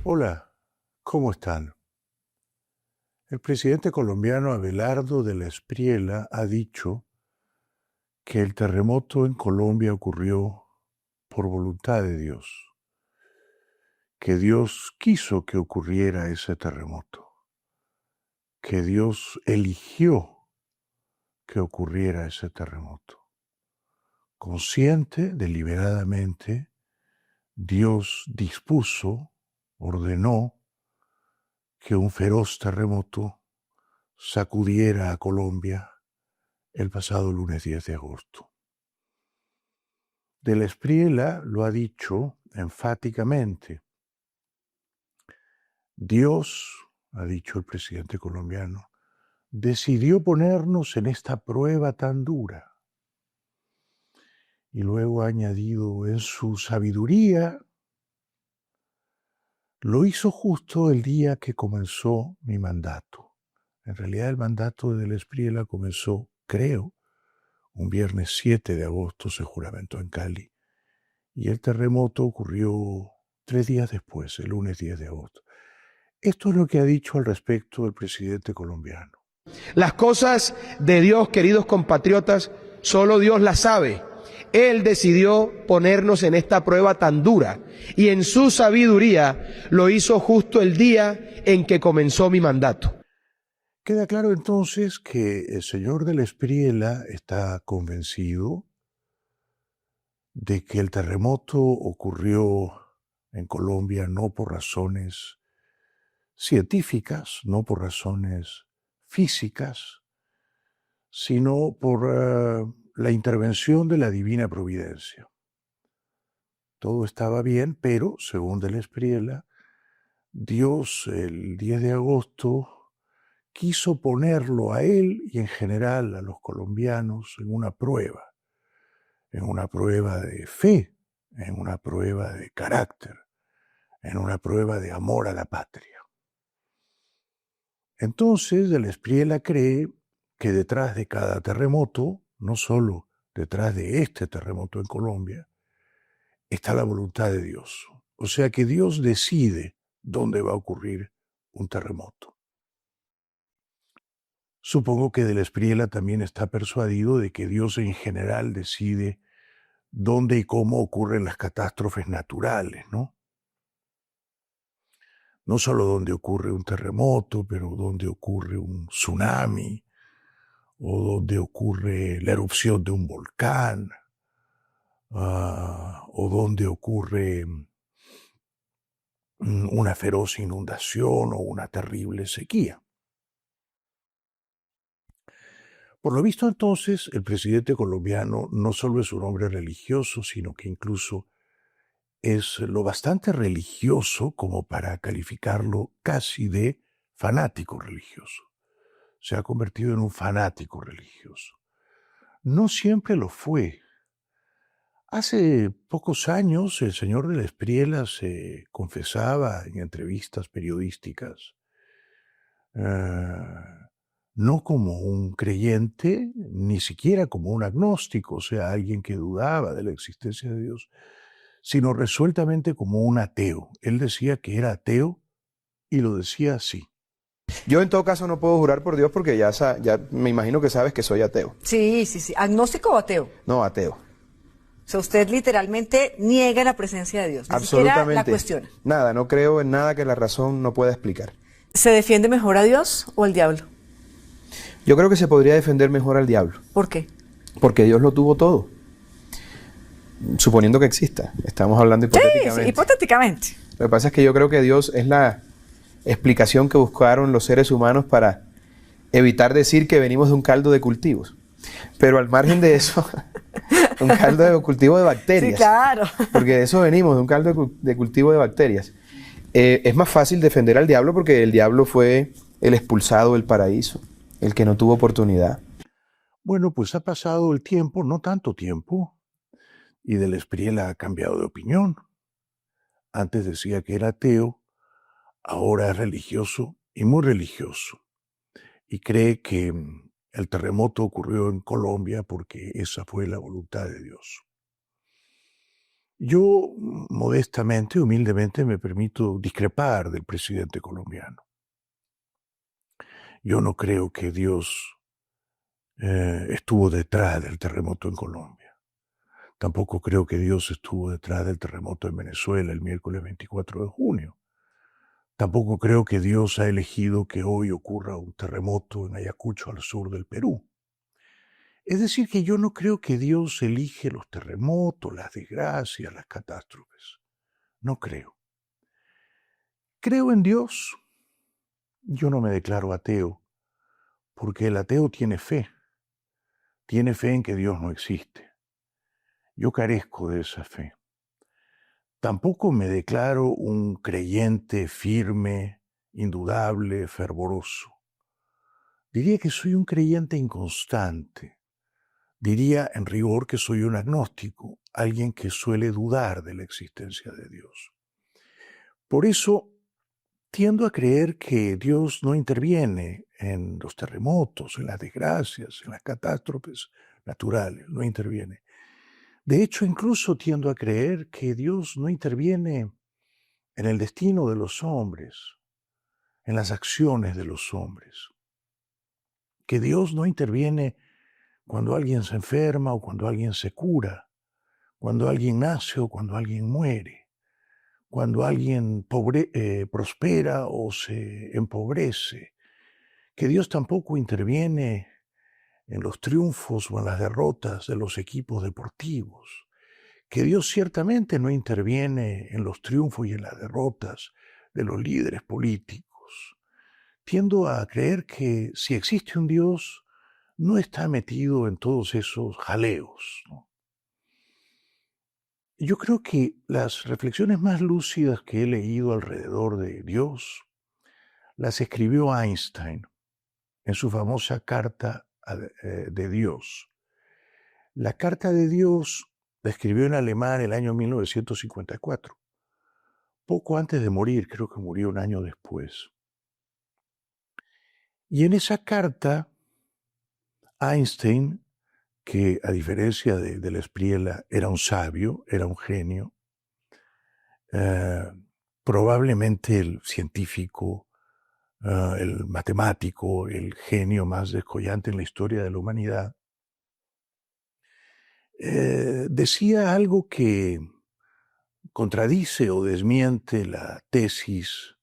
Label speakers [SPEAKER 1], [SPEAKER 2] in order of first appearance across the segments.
[SPEAKER 1] Hola, ¿cómo están? El presidente colombiano Abelardo de la Espriella ha dicho que el terremoto en Colombia ocurrió por voluntad de Dios, que Dios quiso que ocurriera ese terremoto, que Dios eligió que ocurriera ese terremoto. Consciente, deliberadamente, Dios dispuso, ordenó que un feroz terremoto sacudiera a Colombia el pasado lunes 10 de agosto. De la Espriella lo ha dicho enfáticamente. Dios, ha dicho el presidente colombiano, decidió ponernos en esta prueba tan dura. Y luego ha añadido, en su sabiduría, lo hizo justo el día que comenzó mi mandato. En realidad el mandato de la Espriella comenzó, creo, un viernes 7 de agosto, se juramentó en Cali. Y el terremoto ocurrió 3 días después, el lunes 10 de agosto. Esto es lo que ha dicho al respecto el presidente colombiano.
[SPEAKER 2] Las cosas de Dios, queridos compatriotas, solo Dios las sabe. Él decidió ponernos en esta prueba tan dura y en su sabiduría lo hizo justo el día en que comenzó mi mandato.
[SPEAKER 1] Queda claro entonces que el señor de la Espriella está convencido de que el terremoto ocurrió en Colombia no por razones científicas, no por razones físicas, sino por la intervención de la divina providencia. Todo estaba bien, pero, según de la Espriella, Dios el 10 de agosto quiso ponerlo a él y en general a los colombianos en una prueba de fe, en una prueba de carácter, en una prueba de amor a la patria. Entonces, de la Espriella cree que detrás de cada terremoto, no solo detrás de este terremoto en Colombia, está la voluntad de Dios. O sea que Dios decide dónde va a ocurrir un terremoto. Supongo que de la Espriella también está persuadido de que Dios en general decide dónde y cómo ocurren las catástrofes naturales, ¿no? No solo dónde ocurre un terremoto, pero dónde ocurre un tsunami, o donde ocurre la erupción de un volcán, o donde ocurre una feroz inundación o una terrible sequía. Por lo visto entonces, el presidente colombiano no solo es un hombre religioso, sino que incluso es lo bastante religioso como para calificarlo casi de fanático religioso. Se ha convertido en un fanático religioso. No siempre lo fue. Hace pocos años el señor de la Espriella se confesaba en entrevistas periodísticas, no como un creyente, ni siquiera como un agnóstico, o sea, alguien que dudaba de la existencia de Dios, sino resueltamente como un ateo. Él decía que era ateo y lo decía así.
[SPEAKER 2] Yo en todo caso no puedo jurar por Dios porque ya me imagino que sabes que soy ateo.
[SPEAKER 3] Sí, sí, sí. ¿Agnóstico o ateo?
[SPEAKER 2] No, ateo.
[SPEAKER 3] O sea, usted literalmente niega la presencia de Dios, ni siquiera la
[SPEAKER 2] Absolutamente.
[SPEAKER 3] cuestiona.
[SPEAKER 2] Nada, no creo en nada que la razón no pueda explicar.
[SPEAKER 3] ¿Se defiende mejor a Dios o al diablo?
[SPEAKER 2] Yo creo que se podría defender mejor al diablo.
[SPEAKER 3] ¿Por qué?
[SPEAKER 2] Porque Dios lo tuvo todo. Suponiendo que exista. Estamos hablando hipotéticamente.
[SPEAKER 3] Sí, hipotéticamente.
[SPEAKER 2] Lo que pasa es que yo creo que Dios es la explicación que buscaron los seres humanos para evitar decir que venimos de un caldo de cultivos. Pero al margen de eso, un caldo de cultivo de bacterias.
[SPEAKER 3] Sí, claro.
[SPEAKER 2] Porque de eso venimos, de un caldo de cultivo de bacterias. Es más fácil defender al diablo porque el diablo fue el expulsado del paraíso, el que no tuvo oportunidad.
[SPEAKER 1] Bueno, pues ha pasado el tiempo, no tanto tiempo, y de la Espriella ha cambiado de opinión. Antes decía que era ateo, ahora es religioso y muy religioso. Y cree que el terremoto ocurrió en Colombia porque esa fue la voluntad de Dios. Yo modestamente, humildemente, me permito discrepar del presidente colombiano. Yo no creo que Dios estuvo detrás del terremoto en Colombia. Tampoco creo que Dios estuvo detrás del terremoto en Venezuela el miércoles 24 de junio. Tampoco creo que Dios ha elegido que hoy ocurra un terremoto en Ayacucho, al sur del Perú. Es decir, que yo no creo que Dios elige los terremotos, las desgracias, las catástrofes. No creo. Creo en Dios. Yo no me declaro ateo, porque el ateo tiene fe. Tiene fe en que Dios no existe. Yo carezco de esa fe. Tampoco me declaro un creyente firme, indudable, fervoroso. Diría que soy un creyente inconstante. Diría en rigor que soy un agnóstico, alguien que suele dudar de la existencia de Dios. Por eso tiendo a creer que Dios no interviene en los terremotos, en las desgracias, en las catástrofes naturales, no interviene. De hecho, incluso tiendo a creer que Dios no interviene en el destino de los hombres, en las acciones de los hombres. Que Dios no interviene cuando alguien se enferma o cuando alguien se cura, cuando alguien nace o cuando alguien muere, cuando alguien prospera o se empobrece. Que Dios tampoco interviene en los triunfos o en las derrotas de los equipos deportivos. Que Dios ciertamente no interviene en los triunfos y en las derrotas de los líderes políticos. Tiendo a creer que si existe un Dios, no está metido en todos esos jaleos, ¿no? Yo creo que las reflexiones más lúcidas que he leído alrededor de Dios las escribió Einstein en su famosa Carta de Dios. La Carta de Dios la escribió en alemán el año 1954, poco antes de morir, creo que murió un año después. Y en esa carta, Einstein, que a diferencia de Espriella era un sabio, era un genio, probablemente el científico, el matemático, el genio más descollante en la historia de la humanidad, decía algo que contradice o desmiente la tesis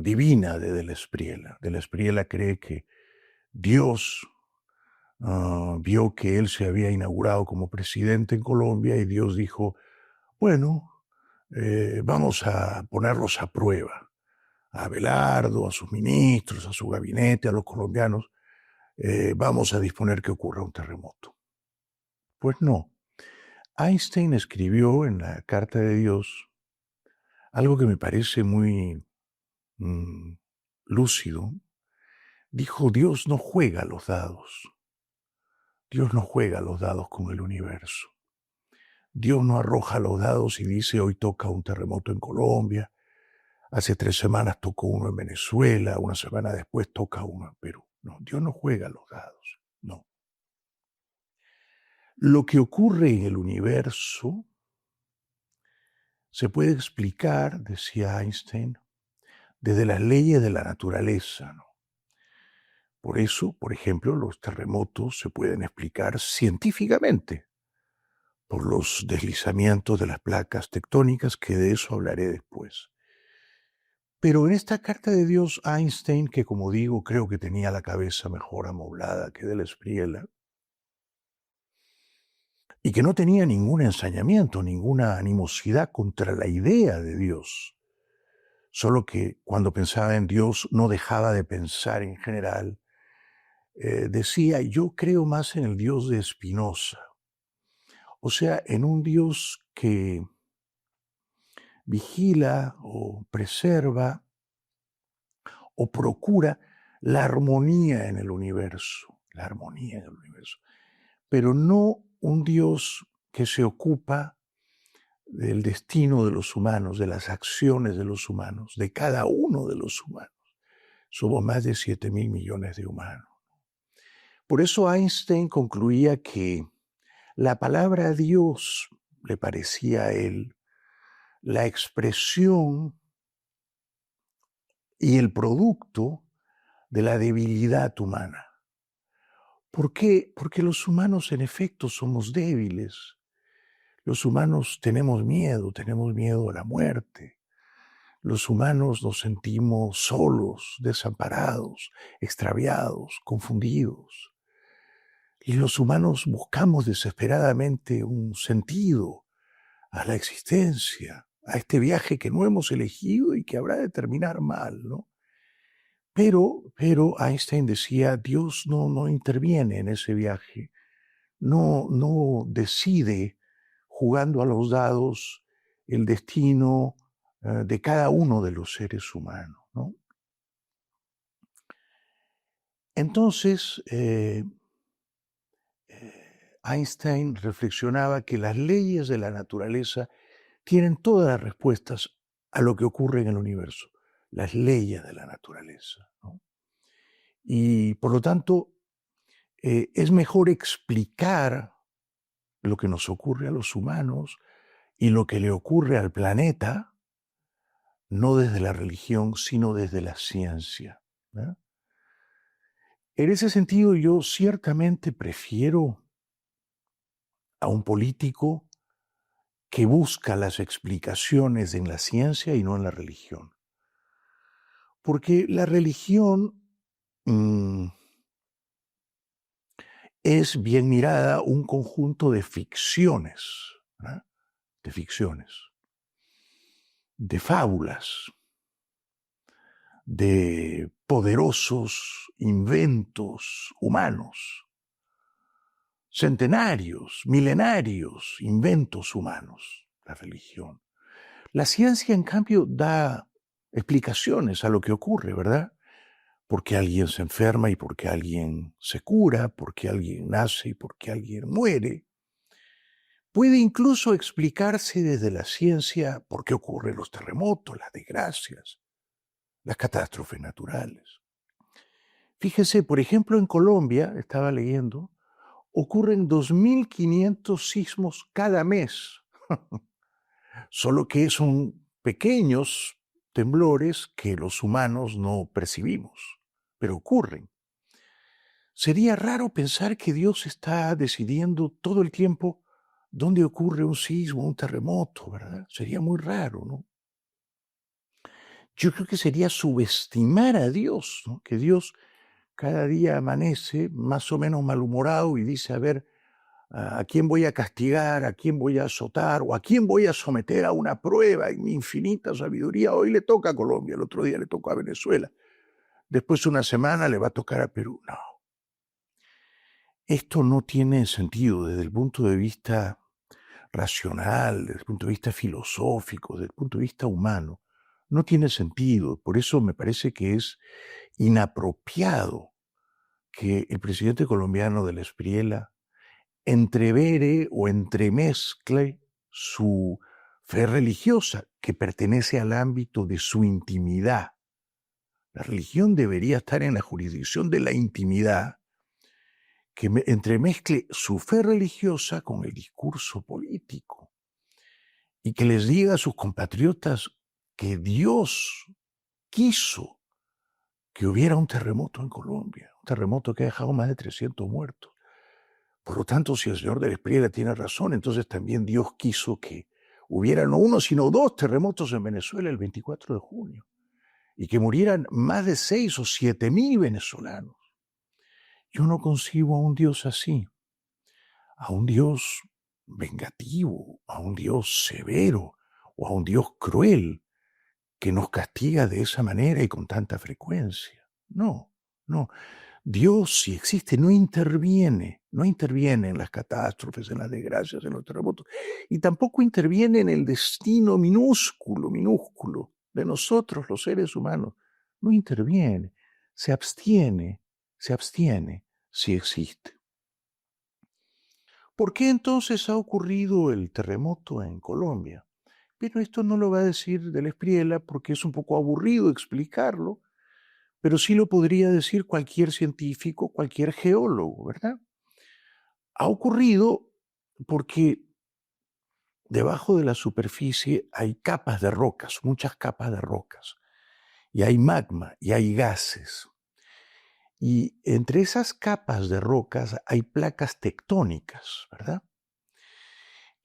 [SPEAKER 1] divina de la Espriella. De la Espriella cree que Dios vio que él se había inaugurado como presidente en Colombia y Dios dijo, bueno, vamos a ponerlos a prueba, a Abelardo, a sus ministros, a su gabinete, a los colombianos, vamos a disponer que ocurra un terremoto. Pues no. Einstein escribió en la Carta de Dios algo que me parece muy lúcido. Dijo, Dios no juega los dados. Dios no juega los dados con el universo. Dios no arroja los dados y dice, hoy toca un terremoto en Colombia, hace 3 semanas tocó uno en Venezuela, una semana después toca uno en Perú. No, Dios no juega los dados, no. Lo que ocurre en el universo se puede explicar, decía Einstein, desde las leyes de la naturaleza, ¿no? Por eso, por ejemplo, los terremotos se pueden explicar científicamente por los deslizamientos de las placas tectónicas, que de eso hablaré después. Pero en esta Carta de Dios, Einstein, que como digo, creo que tenía la cabeza mejor amoblada que de la Espriella, y que no tenía ningún ensañamiento, ninguna animosidad contra la idea de Dios, solo que cuando pensaba en Dios no dejaba de pensar en general, decía, yo creo más en el Dios de Spinoza, o sea, en un Dios que vigila o preserva o procura la armonía en el universo, pero no un Dios que se ocupa del destino de los humanos, de las acciones de los humanos, de cada uno de los humanos. Somos más de 7.000 millones de humanos. Por eso Einstein concluía que la palabra Dios, le parecía a él, la expresión y el producto de la debilidad humana. ¿Por qué? Porque los humanos en efecto somos débiles. Los humanos tenemos miedo a la muerte. Los humanos nos sentimos solos, desamparados, extraviados, confundidos. Y los humanos buscamos desesperadamente un sentido a la existencia, a este viaje que no hemos elegido y que habrá de terminar mal, ¿no? Pero Einstein decía, Dios no interviene en ese viaje, no decide jugando a los dados el destino de cada uno de los seres humanos, ¿no? Entonces, Einstein reflexionaba que las leyes de la naturaleza tienen todas las respuestas a lo que ocurre en el universo, las leyes de la naturaleza, ¿no? Y por lo tanto, es mejor explicar lo que nos ocurre a los humanos y lo que le ocurre al planeta, no desde la religión, sino desde la ciencia, ¿no? En ese sentido, yo ciertamente prefiero a un político que busca las explicaciones en la ciencia y no en la religión. Porque la religión es bien mirada un conjunto de ficciones, ¿no? De ficciones, de fábulas, de poderosos inventos humanos, centenarios, milenarios inventos humanos, la religión. La ciencia, en cambio, da explicaciones a lo que ocurre, ¿verdad? Porque alguien se enferma y porque alguien se cura, porque alguien nace y porque alguien muere. Puede incluso explicarse desde la ciencia por qué ocurren los terremotos, las desgracias, las catástrofes naturales. Fíjese, por ejemplo, en Colombia, estaba leyendo, ocurren 2.500 sismos cada mes, solo que son pequeños temblores que los humanos no percibimos, pero ocurren. Sería raro pensar que Dios está decidiendo todo el tiempo dónde ocurre un sismo, un terremoto, ¿verdad? Sería muy raro, ¿no? Yo creo que sería subestimar a Dios, ¿no? Que Dios cada día amanece más o menos malhumorado y dice, a ver, ¿a quién voy a castigar? ¿A quién voy a azotar? ¿O a quién voy a someter a una prueba en mi infinita sabiduría? Hoy le toca a Colombia, el otro día le tocó a Venezuela. Después de una semana le va a tocar a Perú. No. Esto no tiene sentido desde el punto de vista racional, desde el punto de vista filosófico, desde el punto de vista humano. No tiene sentido. Por eso me parece que es inapropiado que el presidente colombiano del Espriella entrevere o entremezcle su fe religiosa, que pertenece al ámbito de su intimidad. La religión debería estar en la jurisdicción de la intimidad, que entremezcle su fe religiosa con el discurso político y que les diga a sus compatriotas que Dios quiso que hubiera un terremoto en Colombia, un terremoto que ha dejado más de 300 muertos. Por lo tanto, si el señor del Espriella tiene razón, entonces también Dios quiso que hubiera no uno, sino 2 terremotos en Venezuela el 24 de junio y que murieran más de 6 o 7.000 venezolanos. Yo no concibo a un Dios así, a un Dios vengativo, a un Dios severo o a un Dios cruel que nos castiga de esa manera y con tanta frecuencia. No. Dios, si existe, no interviene en las catástrofes, en las desgracias, en los terremotos, y tampoco interviene en el destino minúsculo de nosotros, los seres humanos. No interviene, se abstiene si existe. ¿Por qué entonces ha ocurrido el terremoto en Colombia? Pero esto no lo va a decir del Espriella porque es un poco aburrido explicarlo, pero sí lo podría decir cualquier científico, cualquier geólogo, ¿verdad? Ha ocurrido porque debajo de la superficie hay capas de rocas, muchas capas de rocas, y hay magma, y hay gases. Y entre esas capas de rocas hay placas tectónicas, ¿verdad?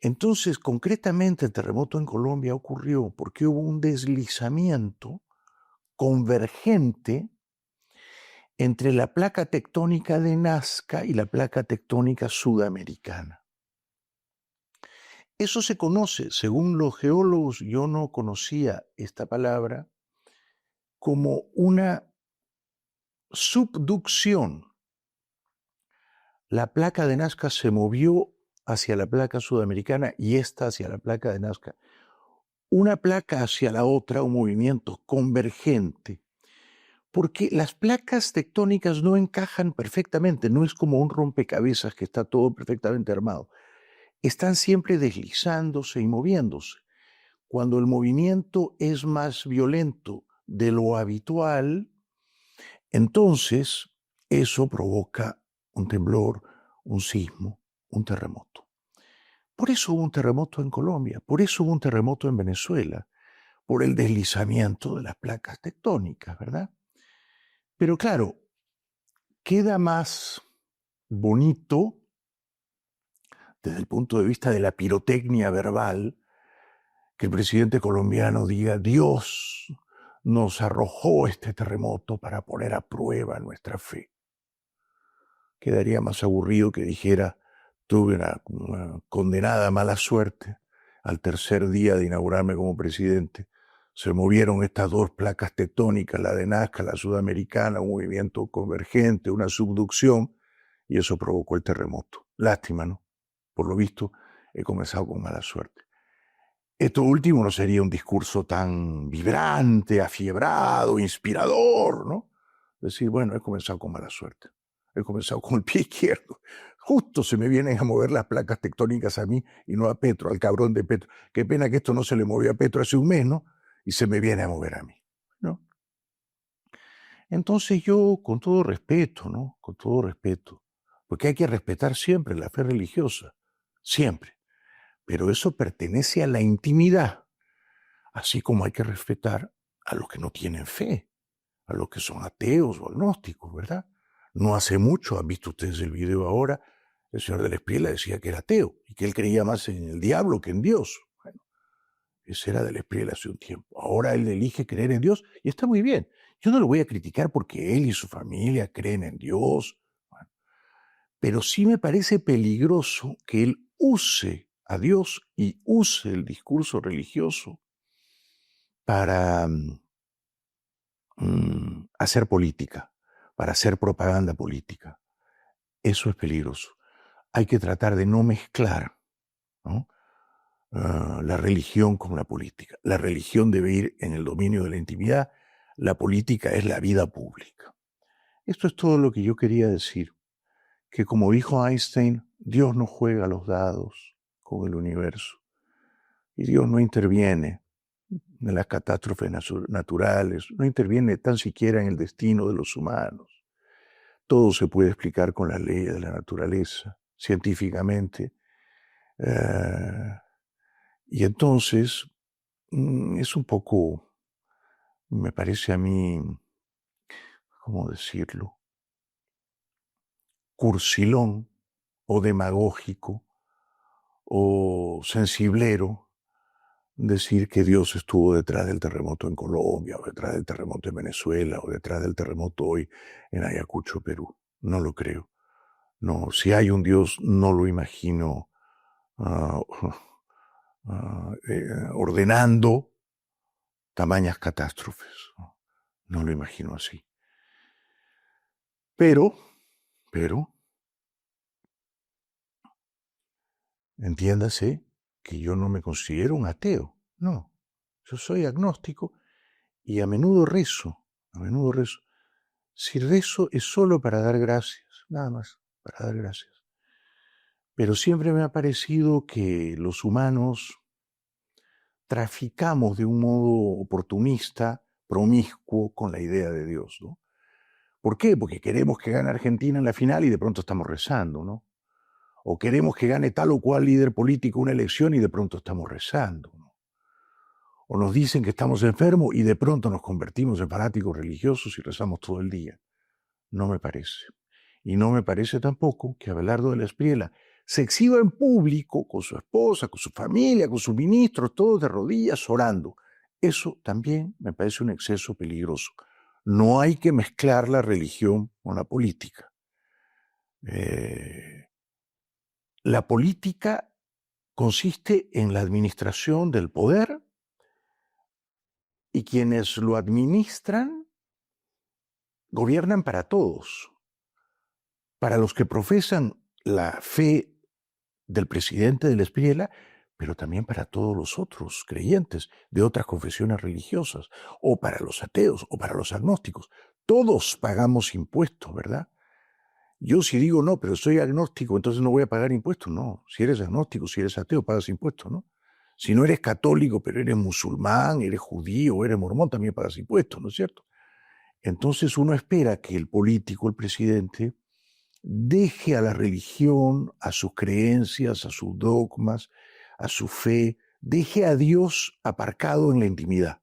[SPEAKER 1] Entonces, concretamente, el terremoto en Colombia ocurrió porque hubo un deslizamiento convergente entre la placa tectónica de Nazca y la placa tectónica sudamericana. Eso se conoce, según los geólogos, yo no conocía esta palabra, como una subducción. La placa de Nazca se movió hacia la placa sudamericana y esta hacia la placa de Nazca. Una placa hacia la otra, un movimiento convergente, porque las placas tectónicas no encajan perfectamente, no es como un rompecabezas que está todo perfectamente armado. Están siempre deslizándose y moviéndose. Cuando el movimiento es más violento de lo habitual, entonces eso provoca un temblor, un sismo, un terremoto. Por eso hubo un terremoto en Colombia, por eso hubo un terremoto en Venezuela, por el deslizamiento de las placas tectónicas, ¿verdad? Pero claro, queda más bonito desde el punto de vista de la pirotecnia verbal que el presidente colombiano diga: Dios nos arrojó este terremoto para poner a prueba nuestra fe. Quedaría más aburrido que dijera: tuve una condenada mala suerte. Al tercer día de inaugurarme como presidente, se movieron estas dos placas tectónicas, la de Nazca, la sudamericana, un movimiento convergente, una subducción, y eso provocó el terremoto. Lástima, ¿no? Por lo visto, he comenzado con mala suerte. Esto último no sería un discurso tan vibrante, afiebrado, inspirador, ¿no? Decir, bueno, he comenzado con mala suerte. He comenzado con el pie izquierdo. Justo se me vienen a mover las placas tectónicas a mí y no a Petro, al cabrón de Petro. Qué pena que esto no se le movió a Petro hace un mes, ¿no? Y se me viene a mover a mí, ¿no? Entonces yo, con todo respeto, ¿no? Con todo respeto, porque hay que respetar siempre la fe religiosa, siempre. Pero eso pertenece a la intimidad, así como hay que respetar a los que no tienen fe, a los que son ateos o agnósticos, ¿verdad? No hace mucho, han visto ustedes el video ahora, el señor del Espriella decía que era ateo y que él creía más en el diablo que en Dios. Bueno, ese era del Espriella hace un tiempo. Ahora él elige creer en Dios y está muy bien. Yo no lo voy a criticar porque él y su familia creen en Dios. Bueno, pero sí me parece peligroso que él use a Dios y use el discurso religioso para hacer política, para hacer propaganda política. Eso es peligroso. Hay que tratar de no mezclar, ¿no? La religión con la política. La religión debe ir en el dominio de la intimidad, la política es la vida pública. Esto es todo lo que yo quería decir, que como dijo Einstein, Dios no juega los dados con el universo y Dios no interviene en las catástrofes naturales, no interviene tan siquiera en el destino de los humanos. Todo se puede explicar con las leyes de la naturaleza, científicamente. Y entonces es un poco, me parece a mí, ¿cómo decirlo?, cursilón o demagógico o sensiblero decir que Dios estuvo detrás del terremoto en Colombia, o detrás del terremoto en Venezuela, o detrás del terremoto hoy en Ayacucho, Perú. No lo creo. No, si hay un Dios, no lo imagino ordenando tamañas catástrofes. No lo imagino así. Pero, entiéndase que yo no me considero un ateo. No, yo soy agnóstico y a menudo rezo. Si rezo es solo para dar gracias, nada más, para dar gracias. Pero siempre me ha parecido que los humanos traficamos de un modo oportunista, promiscuo, con la idea de Dios, ¿no? ¿Por qué? Porque queremos que gane Argentina en la final y de pronto estamos rezando, ¿no? o queremos que gane tal o cual líder político una elección y de pronto estamos rezando, ¿no? O nos dicen que estamos enfermos y de pronto nos convertimos en fanáticos religiosos y rezamos todo el día. No me parece. Y no me parece tampoco que Abelardo de la Espriella se exhiba en público con su esposa, con su familia, con sus ministros, todos de rodillas orando. Eso también me parece un exceso peligroso. No hay que mezclar la religión con la política. La política consiste en la administración del poder y quienes lo administran gobiernan para todos. Para los que profesan la fe del presidente de la Espriella, pero también para todos los otros creyentes de otras confesiones religiosas, o para los ateos, o para los agnósticos. Todos pagamos impuestos, ¿verdad? Yo si digo no, pero soy agnóstico, entonces no voy a pagar impuestos. No, si eres agnóstico, si eres ateo, pagas impuestos, ¿no? Si no eres católico, pero eres musulmán, eres judío, eres mormón, también pagas impuestos, ¿no es cierto? Entonces uno espera que el político, el presidente, deje a la religión, a sus creencias, a sus dogmas, a su fe, deje a Dios aparcado en la intimidad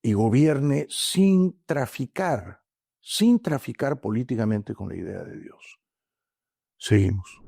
[SPEAKER 1] y gobierne sin traficar políticamente con la idea de Dios. Seguimos.